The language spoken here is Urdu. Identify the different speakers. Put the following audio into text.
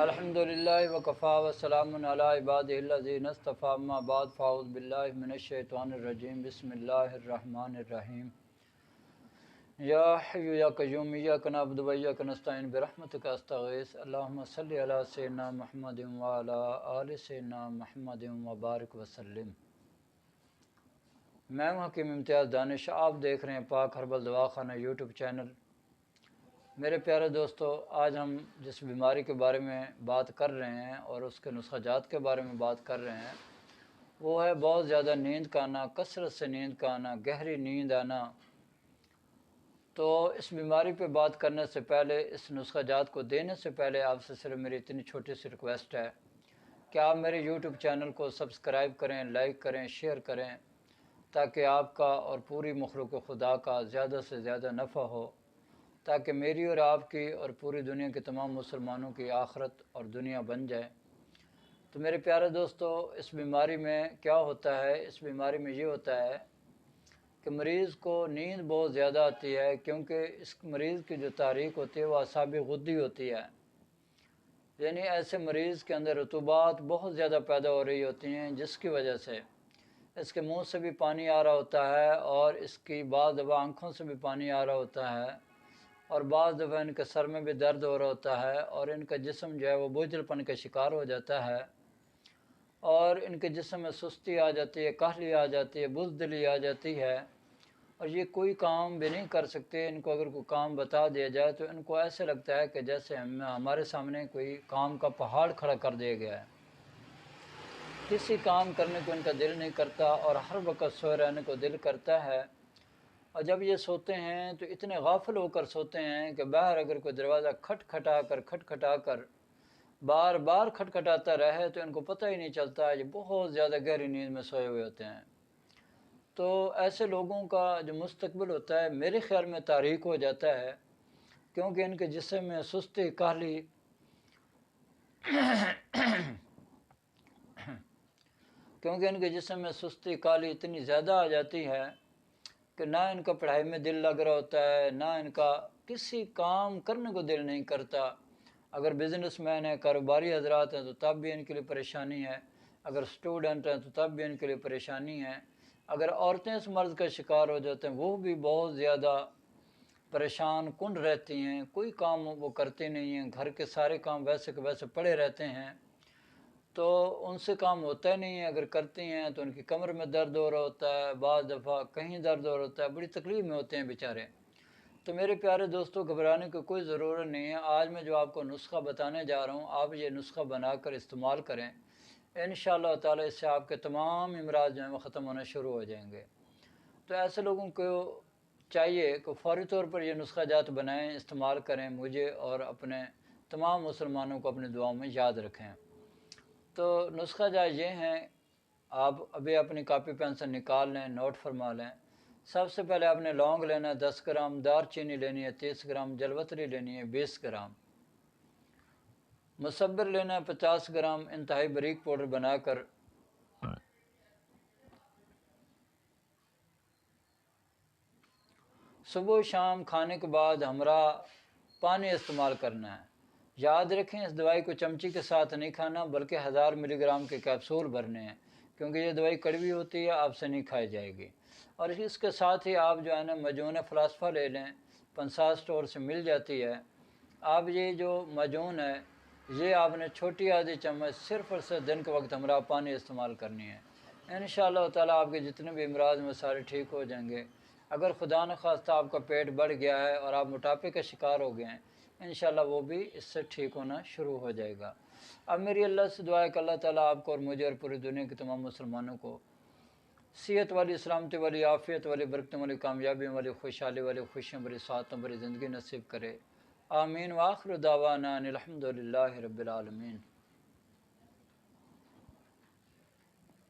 Speaker 1: الحمدللہ وکفا وسلام علی عبادہ الذین اصطفیٰ اما بعد فاعوذ باللہ من الشیطان الرجیم بسم اللہ الرحمن الرحیم یا حی یا قیوم ایاک نعبد و ایاک نستعین برحمتک استغیث اللہم صلی علی سیدنا محمد وعلی آل سیدنا محمد وبارک وسلم۔ میں ہوں حکیم امتیاز دانش، آپ دیکھ رہے ہیں پاک ہربل دواخانہ یوٹیوب چینل۔ میرے پیارے دوستو، آج ہم جس بیماری کے بارے میں بات کر رہے ہیں اور اس کے نسخہ جات کے بارے میں بات کر رہے ہیں وہ ہے بہت زیادہ نیند کا آنا، کثرت سے نیند کا آنا، گہری نیند آنا۔ تو اس بیماری پہ بات کرنے سے پہلے، اس نسخہ جات کو دینے سے پہلے آپ سے صرف میری اتنی چھوٹی سی ریکویسٹ ہے کہ آپ میرے یوٹیوب چینل کو سبسکرائب کریں، لائک کریں، شیئر کریں، تاکہ آپ کا اور پوری مخلوق خدا کا زیادہ سے زیادہ نفع ہو، تاکہ میری اور آپ کی اور پوری دنیا کے تمام مسلمانوں کی آخرت اور دنیا بن جائے۔ تو میرے پیارے دوستو، اس بیماری میں کیا ہوتا ہے؟ اس بیماری میں یہ ہوتا ہے کہ مریض کو نیند بہت زیادہ آتی ہے، کیونکہ اس مریض کی جو تحریک ہوتی ہے وہ اعصابی غدی ہوتی ہے، یعنی ایسے مریض کے اندر رطوبات بہت زیادہ پیدا ہو رہی ہوتی ہیں، جس کی وجہ سے اس کے منہ سے بھی پانی آ رہا ہوتا ہے اور اس کی بعض دفعہ آنکھوں سے بھی پانی آ رہا ہوتا ہے، اور بعض دفعہ ان کے سر میں بھی درد ہو رہا ہوتا ہے، اور ان کا جسم جو ہے وہ بوجھل پن کا شکار ہو جاتا ہے، اور ان کے جسم میں سستی آ جاتی ہے، کاہلی آ جاتی ہے، بزدلی آ جاتی ہے، اور یہ کوئی کام بھی نہیں کر سکتے۔ ان کو اگر کوئی کام بتا دیا جائے تو ان کو ایسے لگتا ہے کہ جیسے ہمارے سامنے کوئی کام کا پہاڑ کھڑا کر دیا گیا ہے۔ کسی کام کرنے کو ان کا دل نہیں کرتا، اور ہر وقت سوئے رہنے کو دل کرتا ہے، اور جب یہ سوتے ہیں تو اتنے غافل ہو کر سوتے ہیں کہ باہر اگر کوئی دروازہ کھٹکھٹا کر بار بار کھٹکھٹاتا رہے تو ان کو پتہ ہی نہیں چلتا، یہ بہت زیادہ گہری نیند میں سوئے ہوئے ہوتے ہیں۔ تو ایسے لوگوں کا جو مستقبل ہوتا ہے میرے خیال میں تاریک ہو جاتا ہے، کیونکہ ان کے جسم میں سستی، کاہلی اتنی زیادہ آ جاتی ہے کہ نہ ان کا پڑھائی میں دل لگ رہا ہوتا ہے، نہ ان کا کسی کام کرنے کو دل نہیں کرتا۔ اگر بزنس مین ہیں، کاروباری حضرات ہیں تو تب بھی ان کے لیے پریشانی ہے، اگر اسٹوڈنٹ ہیں تو تب بھی ان کے لیے پریشانی ہے، اگر عورتیں اس مرض کا شکار ہو جاتے ہیں وہ بھی بہت زیادہ پریشان کن رہتی ہیں، کوئی کام وہ کرتے نہیں ہیں، گھر کے سارے کام ویسے کہ ویسے پڑے رہتے ہیں، تو ان سے کام ہوتا ہی نہیں ہے، اگر کرتی ہیں تو ان کی کمر میں درد ہو رہا ہوتا ہے، بعض دفعہ کہیں درد ہو رہا ہوتا ہے، بڑی تکلیف میں ہوتے ہیں بیچارے۔ تو میرے پیارے دوستو، گھبرانے کی کوئی ضرورت نہیں ہے۔ آج میں جو آپ کو نسخہ بتانے جا رہا ہوں، آپ یہ نسخہ بنا کر استعمال کریں، انشاءاللہ تعالی اس سے آپ کے تمام امراض جو ہیں وہ ختم ہونا شروع ہو جائیں گے۔ تو ایسے لوگوں کو چاہیے کہ فوری طور پر یہ نسخہ جات بنائیں، استعمال کریں، مجھے اور اپنے تمام مسلمانوں کو اپنی دعاؤں میں یاد رکھیں۔ تو نسخہ جات یہ ہیں، آپ ابھی اپنی کاپی پینسل نکال لیں، نوٹ فرما لیں۔ سب سے پہلے آپ نے لونگ لینا ہے 10 گرام، دار چینی لینی ہے 30 گرام، جلوتری لینی ہے 20 گرام، مصبر لینا ہے 50 گرام انتہائی باریک پاؤڈر بنا کر، صبح و شام کھانے کے بعد ہمراہ پانی استعمال کرنا ہے۔ یاد رکھیں اس دوائی کو چمچی کے ساتھ نہیں کھانا، بلکہ 1000 ملی گرام کے کیپسول بھرنے ہیں، کیونکہ یہ دوائی کڑوی ہوتی ہے، آپ سے نہیں کھائی جائے گی۔ اور اس کے ساتھ ہی آپ جو ہے نا معجون فلاسفہ لے لیں، پنسا اسٹور سے مل جاتی ہے۔ آپ یہ جو معجون ہے یہ آپ نے چھوٹی آدھی چمچ صرف اور صرف دن کے وقت ہمراہ پانی استعمال کرنی ہے۔ انشاءاللہ تعالیٰ آپ کے جتنے بھی امراض میں سارے ٹھیک ہو جائیں گے۔ اگر خدا نخواستہ آپ کا پیٹ بڑھ گیا ہے اور آپ موٹاپے کا شکار ہو گئے ہیں، انشاءاللہ وہ بھی اس سے ٹھیک ہونا شروع ہو جائے گا۔ اب میری اللہ سے دعا ہے کہ اللہ تعالیٰ آپ کو اور مجھے اور پوری دنیا کے تمام مسلمانوں کو صحت والی، سلامتی والی، عافیت والی، برکتوں والی، کامیابی والی، خوشحالی والی، خوشیوں بری، سعادتوں بری زندگی نصیب کرے۔ آمین۔ وآخر دعوانا ان الحمدللہ رب العالمین۔